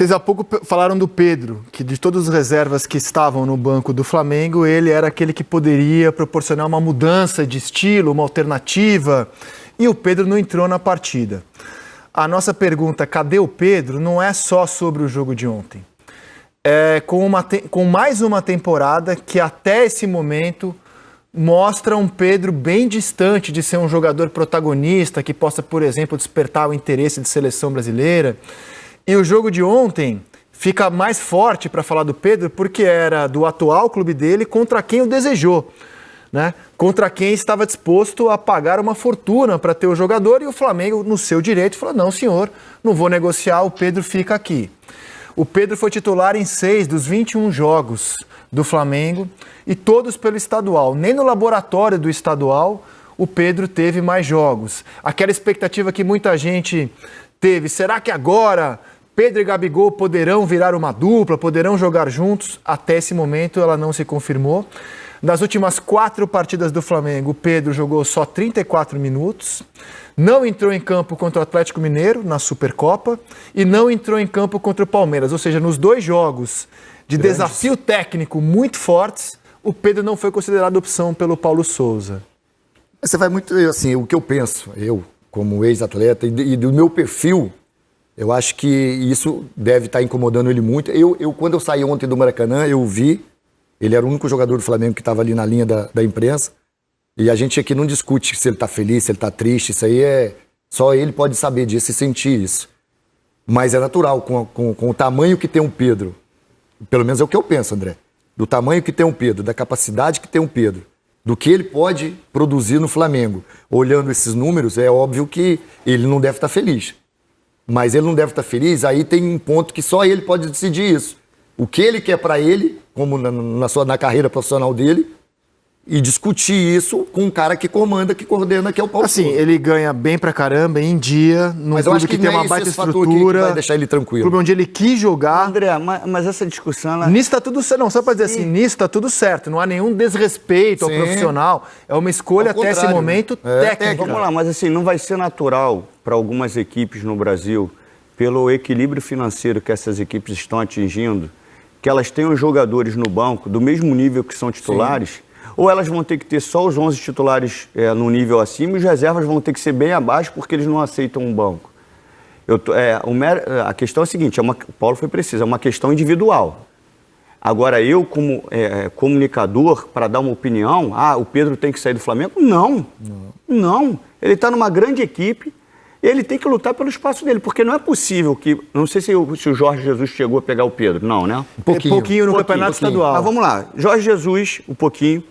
Vocês há pouco falaram do Pedro, que de todas as reservas que estavam no banco do Flamengo, ele era aquele que poderia proporcionar uma mudança de estilo, uma alternativa, e o Pedro não entrou na partida. A nossa pergunta, cadê o Pedro, não é só sobre o jogo de ontem. É com mais uma temporada que até esse momento mostra um Pedro bem distante de ser um jogador protagonista que possa, por exemplo, despertar o interesse de seleção brasileira. E o jogo de ontem fica mais forte para falar do Pedro porque era do atual clube dele contra quem o desejou, né? Contra quem estava disposto a pagar uma fortuna para ter o jogador, e o Flamengo, no seu direito, falou: não, senhor, não vou negociar, o Pedro fica aqui. O Pedro foi titular em 6 dos 21 jogos do Flamengo e todos pelo estadual. Nem no laboratório do estadual o Pedro teve mais jogos. Aquela expectativa que muita gente teve, será que agora Pedro e Gabigol poderão virar uma dupla, poderão jogar juntos? Até esse momento ela não se confirmou. Das últimas 4 partidas do Flamengo, o Pedro jogou só 34 minutos, não entrou em campo contra o Atlético Mineiro na Supercopa e não entrou em campo contra o Palmeiras. Ou seja, nos 2 jogos de desafio técnico muito fortes, o Pedro não foi considerado opção pelo Paulo Souza. Você vai muito, assim, o que eu penso, eu como ex-atleta e do meu perfil, eu acho que isso deve estar incomodando ele muito. Quando eu saí ontem do Maracanã, eu vi, ele era o único jogador do Flamengo que estava ali na linha da imprensa, e a gente aqui não discute se ele está feliz, se ele está triste, isso aí só ele pode saber disso e sentir isso. Mas é natural, com o tamanho que tem um Pedro, pelo menos é o que eu penso, André, do tamanho que tem um Pedro, da capacidade que tem um Pedro, do que ele pode produzir no Flamengo. Olhando esses números, é óbvio que ele não deve estar feliz. Mas ele não deve estar feliz, aí tem um ponto que só ele pode decidir isso. O que ele quer para ele, como na carreira profissional dele, e discutir isso com um cara que comanda, que coordena, que é o Paulo Souza. Assim, ele ganha bem pra caramba, em dia, num clube que tem uma baita estrutura, que vai deixar ele tranquilo. Clube onde ele quis jogar. André, mas essa discussão... Nisso tá tudo certo. Não, só pra dizer assim, nisso tá tudo certo. Não há nenhum desrespeito ao profissional. É uma escolha até esse momento técnica. Vamos lá, mas assim, não vai ser natural para algumas equipes no Brasil, pelo equilíbrio financeiro que essas equipes estão atingindo, que elas tenham jogadores no banco do mesmo nível que são titulares... Sim. Ou elas vão ter que ter só os 11 titulares no nível acima e os reservas vão ter que ser bem abaixo porque eles não aceitam um banco. A questão é a seguinte, o Paulo foi preciso, é uma questão individual. Agora, eu como comunicador, para dar uma opinião, o Pedro tem que sair do Flamengo? Não. Ele está numa grande equipe, ele tem que lutar pelo espaço dele, porque não é possível que... Não sei se o Jorge Jesus chegou a pegar o Pedro, não, né? Pouquinho no campeonato estadual. Mas vamos lá, Jorge Jesus, um pouquinho...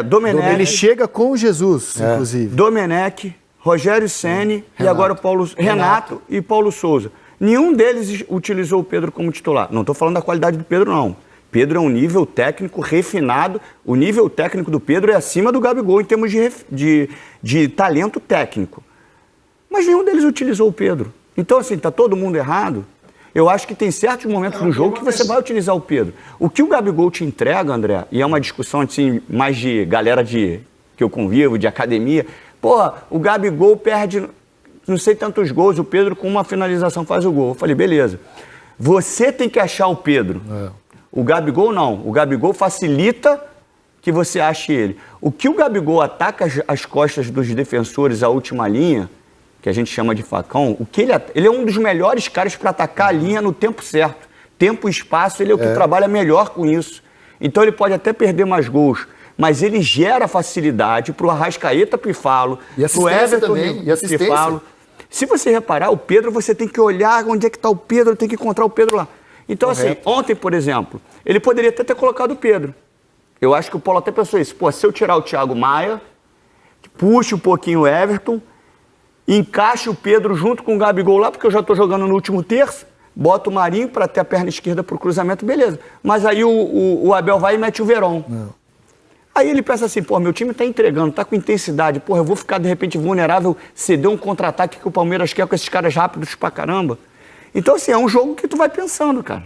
Domenech, ele chega com o Jesus, inclusive. Domenech, Rogério Ceni e agora o Renato e Paulo Souza. Nenhum deles utilizou o Pedro como titular. Não estou falando da qualidade do Pedro, não. Pedro é um nível técnico refinado. O nível técnico do Pedro é acima do Gabigol em termos de talento técnico. Mas nenhum deles utilizou o Pedro. Então, assim, está todo mundo errado. Eu acho que tem certos momentos no jogo que você vai utilizar o Pedro. O que o Gabigol te entrega, André, e é uma discussão assim, mais de galera que eu convivo, de academia, o Gabigol perde não sei tantos gols, o Pedro com uma finalização faz o gol. Eu falei, beleza. Você tem que achar o Pedro. O Gabigol não. O Gabigol facilita que você ache ele. O que o Gabigol ataca as costas dos defensores, a última linha, que a gente chama de facão, ele é um dos melhores caras para atacar a linha no tempo certo. Tempo e espaço, ele é o que trabalha melhor com isso. Então ele pode até perder mais gols, mas ele gera facilidade para o Arrascaeta Pifalo, para o Everton Pifalo. Se você reparar, o Pedro, você tem que olhar onde é que está o Pedro, tem que encontrar o Pedro lá. Então, assim, ontem, por exemplo, ele poderia até ter colocado o Pedro. Eu acho que o Paulo até pensou isso. Se eu tirar o Thiago Maia, puxe um pouquinho o Everton, encaixe o Pedro junto com o Gabigol lá, porque eu já estou jogando no último terço, bota o Marinho para ter a perna esquerda para o cruzamento, beleza. Mas aí o Abel vai e mete o Verón. Aí ele pensa assim, meu time está entregando, está com intensidade, eu vou ficar de repente vulnerável, ceder um contra-ataque que o Palmeiras quer com esses caras rápidos pra caramba. Então, assim, é um jogo que tu vai pensando, cara.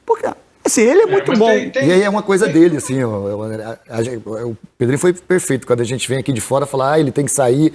Porque, assim, ele é muito bom. E aí é uma coisa dele, assim, o Pedrinho foi perfeito. Quando a gente vem aqui de fora falar, ele tem que sair.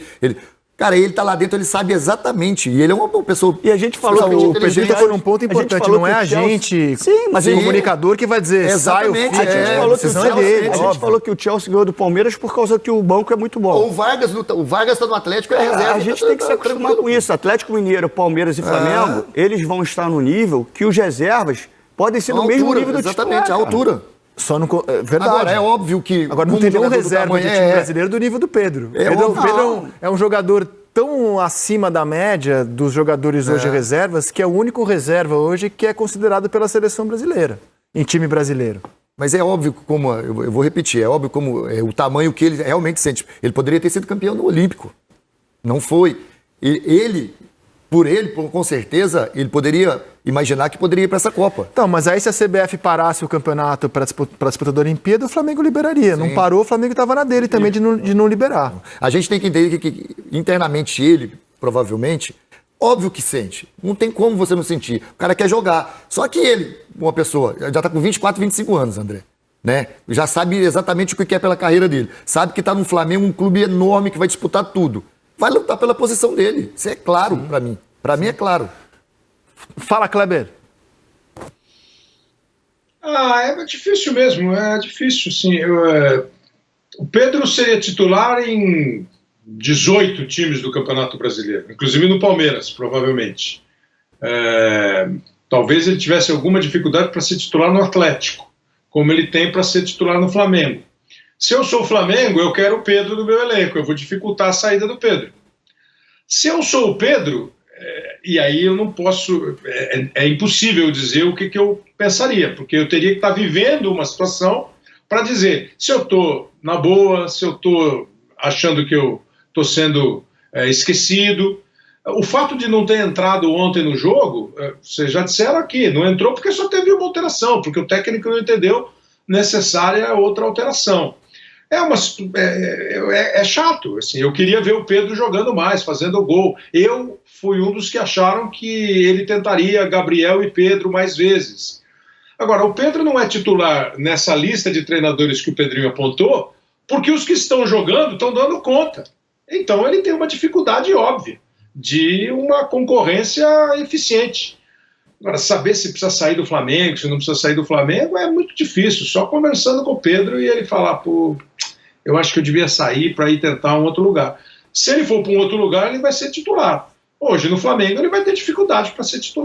Cara, ele tá lá dentro, ele sabe exatamente. E ele é uma pessoa. E a gente falou que O Pedro tocou num ponto importante, não é a gente, comunicador, que vai dizer, sai o Exatamente, filho, a decisão é dele. A gente falou que o Chelsea ganhou do Palmeiras por causa que o banco é muito bom. O Vargas tá no Atlético, é reserva. A gente tem que se acostumar com isso. Atlético Mineiro, Palmeiras e Flamengo, eles vão estar no nível que os reservas podem ser no mesmo nível do exatamente, titular, a altura. Só não, verdade. Agora, é óbvio que... Agora não tem nenhum reserva de time brasileiro do nível do Pedro. Pedro é um jogador tão acima da média dos jogadores hoje reservas, que é o único reserva hoje que é considerado pela seleção brasileira, em time brasileiro. Mas é óbvio como, eu vou repetir, é óbvio como o tamanho que ele realmente sente. Ele poderia ter sido campeão no Olímpico. Não foi. Com certeza, ele poderia imaginar que poderia ir para essa Copa. Então, mas aí se a CBF parasse o campeonato para disputa da Olimpíada, o Flamengo liberaria. Sim. Não parou, o Flamengo estava na dele também de não liberar. A gente tem que entender que internamente ele, provavelmente, óbvio que sente. Não tem como você não sentir. O cara quer jogar. Só que ele, uma pessoa, já está com 24, 25 anos, André. Né? Já sabe exatamente o que quer pela carreira dele. Sabe que está no Flamengo, um clube enorme que vai disputar tudo. Vai lutar pela posição dele. Isso é claro para mim. Para mim é claro. Fala, Kleber. É difícil mesmo. É difícil, sim. O Pedro seria titular em 18 times do Campeonato Brasileiro, inclusive no Palmeiras, provavelmente. Talvez ele tivesse alguma dificuldade para ser titular no Atlético, como ele tem para ser titular no Flamengo. Se eu sou o Flamengo, eu quero o Pedro no meu elenco, eu vou dificultar a saída do Pedro. Se eu sou o Pedro, e aí eu não posso, é impossível dizer o que eu pensaria, porque eu teria que estar vivendo uma situação para dizer se eu estou na boa, se eu estou achando que eu estou sendo esquecido. O fato de não ter entrado ontem no jogo, vocês já disseram aqui, não entrou porque só teve uma alteração, porque o técnico não entendeu necessária outra alteração. É chato, assim, eu queria ver o Pedro jogando mais, fazendo o gol. Eu fui um dos que acharam que ele tentaria Gabriel e Pedro mais vezes. Agora, o Pedro não é titular nessa lista de treinadores que o Pedrinho apontou, porque os que estão jogando estão dando conta. Então ele tem uma dificuldade óbvia de uma concorrência eficiente. Agora, saber se precisa sair do Flamengo, se não precisa sair do Flamengo, é muito difícil. Só conversando com o Pedro e ele falar, pô, eu acho que eu devia sair para ir tentar um outro lugar. Se ele for para um outro lugar, ele vai ser titular. Hoje, no Flamengo, ele vai ter dificuldade para ser titular.